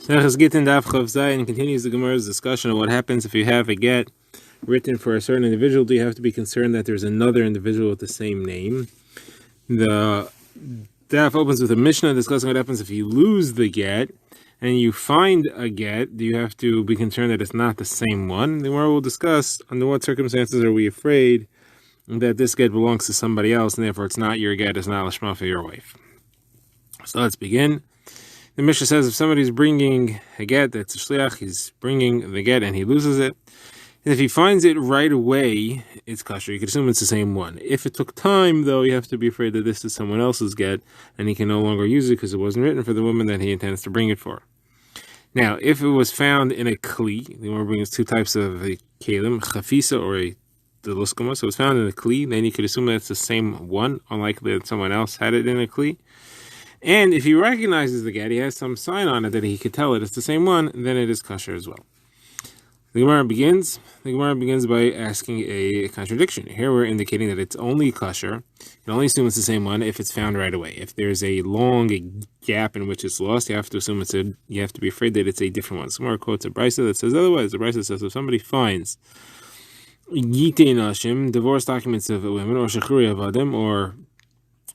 Gittin Daf and continues the Gemara's discussion of what happens if you have a get written for a certain individual. Do you have to be concerned that there's another individual with the same name? The Daf opens with a Mishnah discussing what happens if you lose the get and you find a get. Do you have to be concerned that it's not the same one? The Gemara will discuss under what circumstances are we afraid that this get belongs to somebody else and therefore it's not your get, it's not lashma for your wife. So let's begin. The Mishnah says if somebody's bringing a get, that's a shliach, he's bringing the get and he loses it. And if he finds it right away, it's kosher. You could assume it's the same one. If it took time, though, you have to be afraid that this is someone else's get and he can no longer use it because it wasn't written for the woman that he intends to bring it for. Now, if it was found in a kli, the Gemara brings two types of a kelim, chafisa or a deluskama. So it's found in a kli, then you could assume that it's the same one, unlikely that someone else had it in a kli. And if he recognizes the get, he has some sign on it that he could tell it it's the same one, then it is kosher as well. The Gemara begins by asking a contradiction. Here we're indicating that it's only kosher. You can only assume it's the same one if it's found right away. If there's a long gap in which it's lost, you have to assume you have to be afraid that it's a different one. Somewhere quotes a brisa that says otherwise. The brisa says if somebody finds Gittin Daf, divorce documents of women, or shechuri avadim, or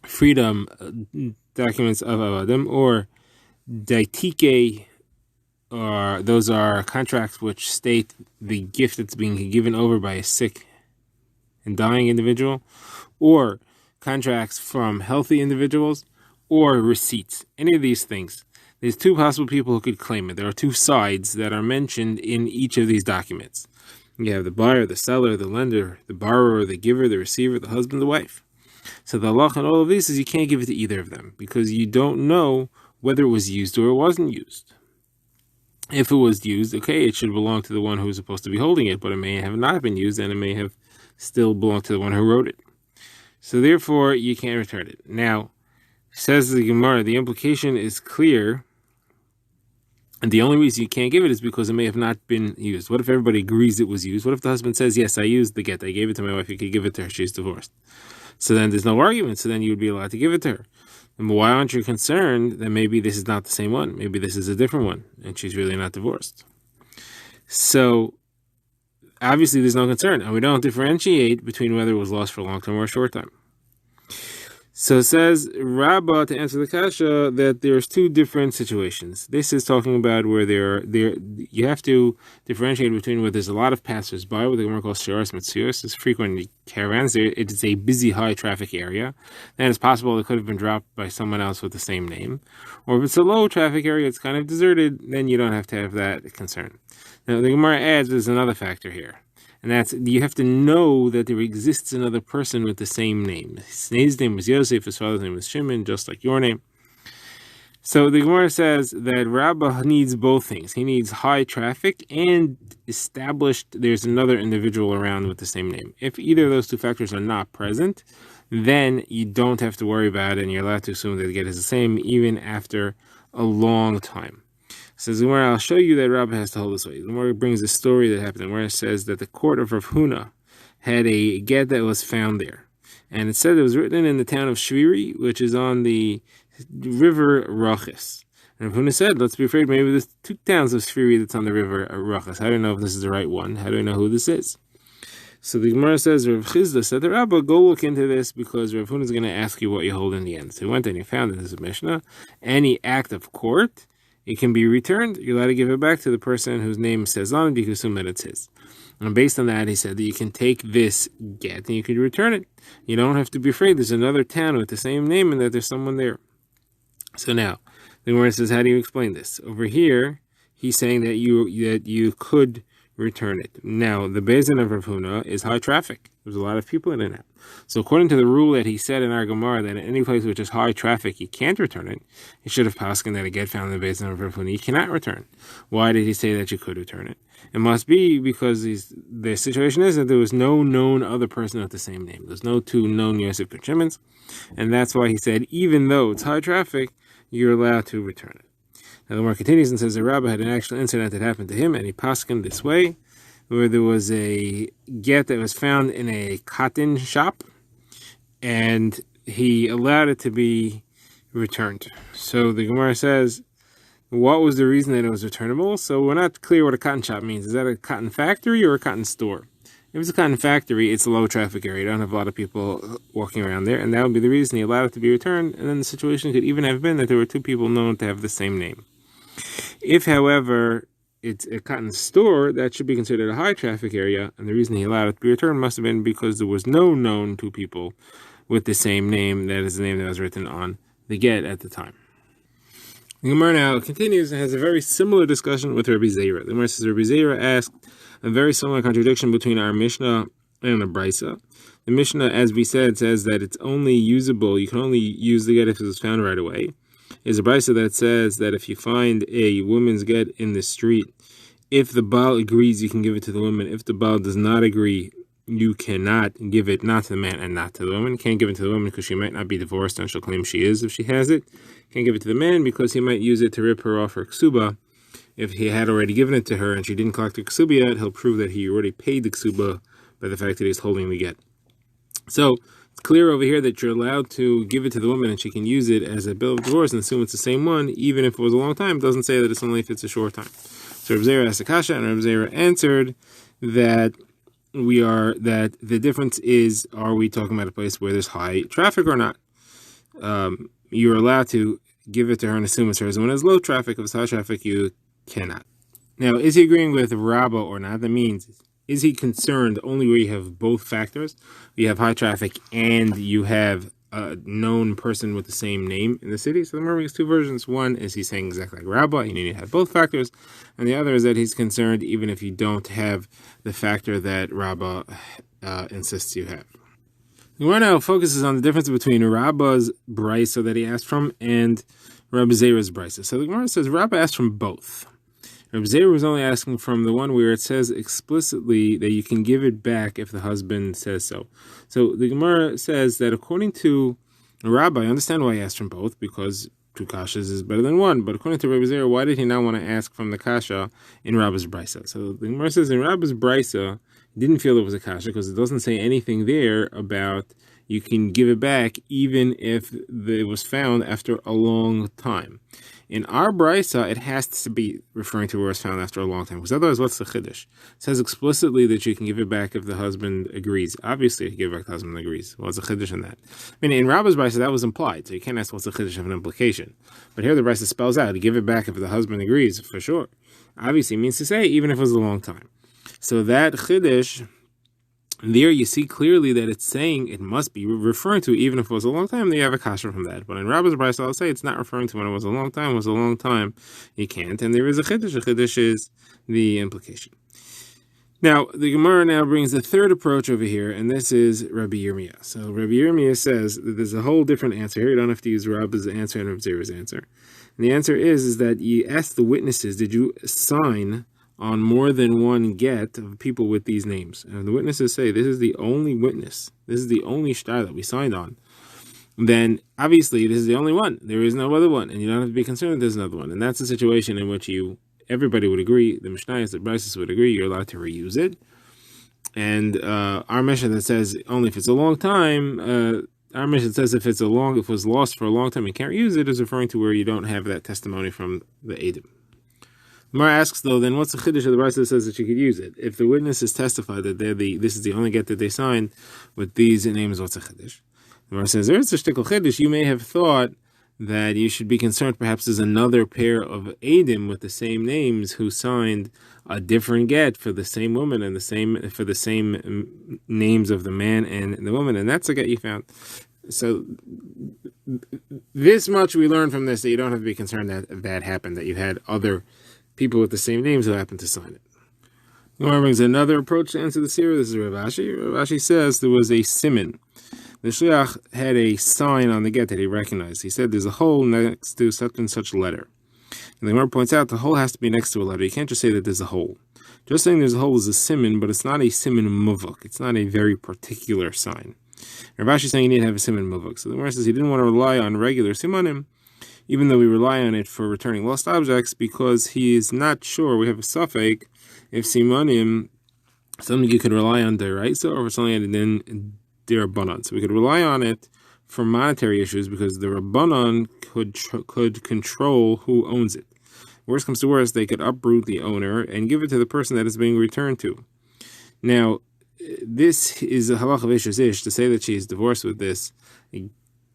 freedom documents of avadim, or daitike, or those are contracts which state the gift that's being given over by a sick and dying individual, or contracts from healthy individuals, or receipts. Any of these things. There's two possible people who could claim it. There are two sides that are mentioned in each of these documents. You have the buyer, the seller, the lender, the borrower, the giver, the receiver, the husband, the wife. So the halach in all of these is you can't give it to either of them because you don't know whether it was used or it wasn't used. If it was used, okay, it should belong to the one who was supposed to be holding it, but it may have not been used and it may have still belonged to the one who wrote it. So therefore, you can't return it. Now, says the Gemara, the implication is clear, and the only reason you can't give it is because it may have not been used. What if everybody agrees it was used? What if the husband says, yes, I used the get, I gave it to my wife, you could give it to her, she's divorced. So then there's no argument, so then you would be allowed to give it to her. And why aren't you concerned that maybe this is not the same one? Maybe this is a different one, and she's really not divorced. So, obviously there's no concern, and we don't differentiate between whether it was lost for a long time or a short time. So it says, Rabbah, to answer the kasha, that there's two different situations. This is talking about where you have to differentiate between where there's a lot of passers-by, what the Gemara calls shiras mitzios, is frequent caravans. It is a busy, high-traffic area. Then it's possible it could have been dropped by someone else with the same name. Or if it's a low-traffic area, it's kind of deserted, then you don't have to have that concern. Now, the Gemara adds there's another factor here. And that's, you have to know that there exists another person with the same name. His name was Yosef, his father's name was Shimon, just like your name. So the Gemara says that Rabbah needs both things. He needs high traffic and established there's another individual around with the same name. If either of those two factors are not present, then you don't have to worry about it and you're allowed to assume that the get is the same even after a long time. Says the Gemara, I'll show you that Rabbah has to hold this way. The Gemara brings a story that happened where it says that the court of Rav Huna had a get that was found there. And it said it was written in the town of Shviri, which is on the river Rachis. And Rav Huna said, let's be afraid maybe there's two towns of Shviri that's on the river Rachis. How do I know if this is the right one? How do I know who this is? So the Gemara says, Rav Chizda said to Rabbah, go look into this because Rav Huna is going to ask you what you hold in the end. So he went and he found in his Mishnah, any act of court, it can be returned. You're allowed to give it back to the person whose name says on it. You can assume that it's his. And based on that, he said that you can take this get and you can return it. You don't have to be afraid there's another town with the same name and that there's someone there. So now, the Gemara says, how do you explain this? Over here, he's saying that you could return it. Now, the Beis of Rav Huna is high traffic. There's a lot of people in and out. So according to the rule that he said in our Gemara that in any place which is high traffic, you can't return it, he should have posken that a get found in the Beis of Rav Huna you cannot return. Why did he say that you could return it? It must be because the situation is that there was no known other person with the same name. There's no two known Yosef ben Shimons, and that's why he said even though it's high traffic, you're allowed to return it. Now the Gemara continues and says the Rabbah had an actual incident that happened to him, and he poskened this way, where there was a get that was found in a cotton shop, and he allowed it to be returned. So the Gemara says, What was the reason that it was returnable? So we're not clear what a cotton shop means. Is that a cotton factory or a cotton store? If it's a cotton factory, it's a low traffic area. You don't have a lot of people walking around there, and that would be the reason he allowed it to be returned. And then the situation could even have been that there were two people known to have the same name. If, however, it's a cotton store, that should be considered a high traffic area, and the reason he allowed it to be returned must have been because there was no known two people with the same name, that is the name that was written on the get at the time. The Gemara now continues and has a very similar discussion with Rabbi Zera. The Gemara says Rabbi Zera asked a very similar contradiction between our Mishnah and the Brisa. The Mishnah, as we said, says that it's only usable, you can only use the get if it was found right away. There's a Brisa that says that if you find a woman's get in the street, if the Baal agrees, you can give it to the woman. If the Baal does not agree, you cannot give it not to the man and not to the woman. You can't give it to the woman because she might not be divorced and she'll claim she is if she has it. You can't give it to the man because he might use it to rip her off her ksuba. If he had already given it to her and she didn't collect the ksuba yet, he'll prove that he already paid the ksuba by the fact that he's holding the get. So it's clear over here that you're allowed to give it to the woman and she can use it as a bill of divorce and assume it's the same one, even if it was a long time. It doesn't say that it's only if it's a short time. So Reb Zera asked Akasha, and Reb Zera answered that the difference is, are we talking about a place where there's high traffic or not? You're allowed to give it to her and assume it's hers. And when there's low traffic, if it's high traffic, you cannot. Now, is he agreeing with Rabbah or not? That means, is he concerned only where you have both factors? You have high traffic and you have a known person with the same name in the city. So the Gemara makes two versions. One is he's saying exactly like Rabbah, you need to have both factors. And the other is that he's concerned even if you don't have the factor that Rabbah insists you have. The Gemara now focuses on the difference between Rabbah's brisa that he asked from and Rabbi Zera's brisa. So the Gemara says Rabbah asked from both. Rabbi Zera was only asking from the one where it says explicitly that you can give it back if the husband says so. So the Gemara says that according to Rabbah, I understand why he asked from both, because two kashas is better than one. But according to Rabbi Zera, why did he not want to ask from the kasha in Rabbah's brisa? So the Gemara says in Rabbah's brisa, he didn't feel it was a kasha because it doesn't say anything there about you can give it back even if it was found after a long time. In our brisa, it has to be referring to where it's found after a long time, because otherwise, what's the chiddush? It says explicitly that you can give it back if the husband agrees. Obviously, if you give it back, the husband agrees. What's the chiddush in that? I mean, in Rabbah's brisa, that was implied, so you can't ask what's the chiddush of an implication. But here, the brisa spells out, give it back if the husband agrees, for sure. Obviously, it means to say, even if it was a long time. So that chiddush, there you see clearly that it's saying it must be referring to even if it was a long time, then you have a kasha from that. But in Rabbah's brisa, I'll say it's not referring to when it was a long time. It was a long time, you can't. And there is a chiddush. A chiddush is the implication. Now, the Gemara now brings the third approach over here, and this is Rabbi Yirmiyah. So Rabbi Yirmiyah says that there's a whole different answer here. You don't have to use Rabbah's answer and Rabbi Zera's answer. And the answer is that you ask the witnesses, did you sign on more than one get of people with these names? And the witnesses say, this is the only witness, this is the only shtar that we signed on. Then, obviously, this is the only one. There is no other one, and you don't have to be concerned that there's another one. And that's a situation in which everybody would agree, the Mishnayos, the Brises would agree, you're allowed to reuse it. And our Mishnah that says only if it's a long time, our Mishnah says if it was lost for a long time, you can't reuse it, is referring to where you don't have that testimony from the Eidim. Gemara asks, though, then what's the chiddush of the brisa that says that you could use it? If the witnesses testify that this is the only get that they signed with these names, what's the chiddush? The Gemara says, there's a shtickle chiddush. You may have thought that you should be concerned perhaps there's another pair of Eidim with the same names who signed a different get for the same woman and for the same names of the man and the woman, and that's the get you found. So this much we learn from this, that you don't have to be concerned that happened, that you had other people with the same names who happen to sign it. Gemara brings another approach to answer the seer. This is Rav Ashi. Rav Ashi says there was a siman. The shliach had a sign on the get that he recognized. He said there's a hole next to such and such letter. And the Gemara points out the hole has to be next to a letter. You can't just say that there's a hole. Just saying there's a hole is a siman, but it's not a siman muvuk. It's not a very particular sign. Rav Ashi is saying you need to have a siman muvuk. So the Gemara says he didn't want to rely on regular simanim, even though we rely on it for returning lost objects, because he is not sure, we have a suffix, if simanim, something you could rely on deraisa or something in derabanan. So we could rely on it for monetary issues because the rabbanan could control who owns it. Worst comes to worst, they could uproot the owner and give it to the person that is being returned to. Now, this is a halacha v'ishes ish, to say that she is divorced with this. Again,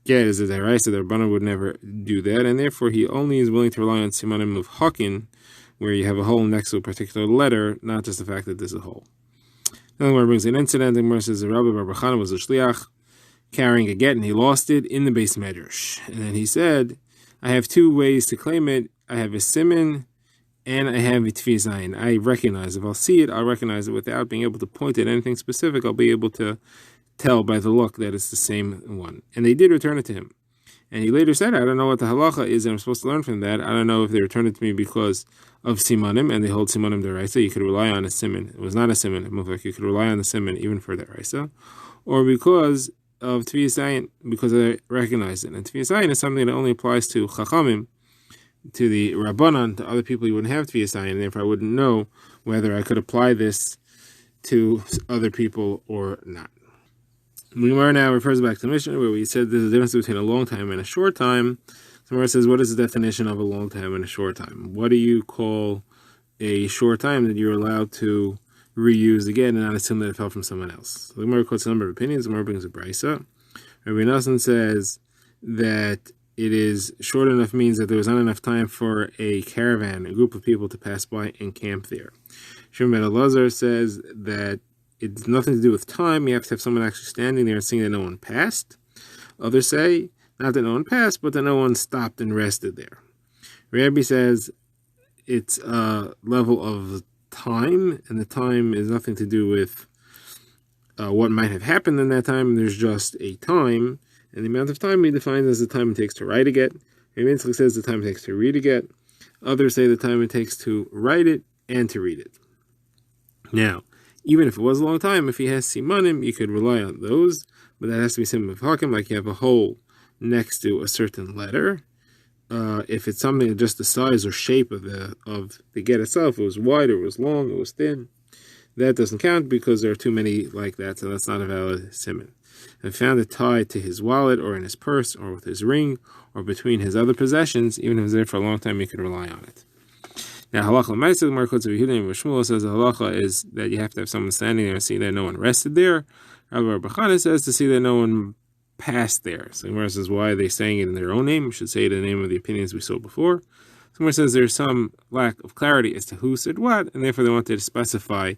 is a deraisa, the Rabbanan would never do that, and therefore he only is willing to rely on simanim of hakin, where you have a hole next to a particular letter, not just the fact that there's a hole. Then the Gemara brings an incident. The Gemara says the Rabbi Bar Bachana was a shliach carrying a get, and he lost it in the base medrash. And then he said, I have two ways to claim it. I have a siman, and I have a tfi zayin. I recognize, if I'll see it, I'll recognize it without being able to point at anything specific. I'll be able to tell by the look that it's the same one. And they did return it to him. And he later said, I don't know what the halacha is, and I'm supposed to learn from that. I don't know if they returned it to me because of simanim, and they hold simanim deraisa. You could rely on a siman. It was not a siman. You could rely on the siman even for deraisa. Or because of tfi zayin, because I recognize it. And tfi zayin is something that only applies to chachamim, to the Rabbanan, to other people. You wouldn't have tfi zayin, and therefore I wouldn't know whether I could apply this to other people or not. The Gemara now refers back to the Mishnah where we said there's a difference between a long time and a short time. The Gemara says, what is the definition of a long time and a short time? What do you call a short time that you're allowed to reuse again and not assume that it fell from someone else? So the Gemara quotes a number of opinions. The Gemara brings a brisa. Rabbi Nassan says that it is short enough means that there was not enough time for a caravan, a group of people to pass by and camp there. Shimon ben Elazar says that it's nothing to do with time. You have to have someone actually standing there and seeing that no one passed. Others say, not that no one passed, but that no one stopped and rested there. Rabbi says it's a level of time, and the time is nothing to do with what might have happened in that time. There's just a time, and the amount of time he defines as the time it takes to write a get. Rabbi Yitzchak says the time it takes to read a get. Others say the time it takes to write it and to read it. Now, even if it was a long time, if he has simanim, you could rely on those, but that has to be siman of hakim, like you have a hole next to a certain letter. If it's something just the size or shape of the get itself, it was wide, or it was long, it was thin, that doesn't count because there are too many like that, so that's not a valid siman. If found it tied to his wallet or in his purse or with his ring or between his other possessions, even if it was there for a long time, you could rely on it. Now, halacha l'maisa, the Gemara quotes Rabbi Yehuda and Shmuel says the halacha is that you have to have someone standing there and see that no one rested there. Rabbi Bar Bachana says to see that no one passed there. So the Gemara says, why are they saying it in their own name? We should say it in the name of the opinions we saw before. The Gemara says there's some lack of clarity as to who said what, and therefore they wanted to specify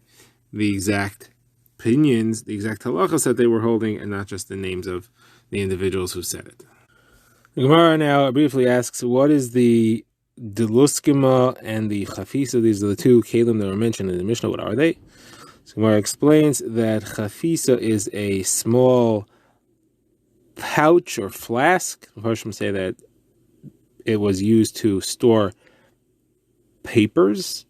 the exact opinions, the exact halachas that they were holding, and not just the names of the individuals who said it. The Gemara now briefly asks, what is the Deluskima and the Chafisa? These are the two kalim that were mentioned in the Mishnah. What are they? So Gemara explains that Chafisa is a small pouch or flask. The Harshim say that it was used to store papers.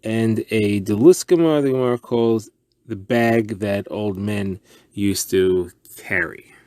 And a Deluskima, the Gemara calls the bag that old men used to carry.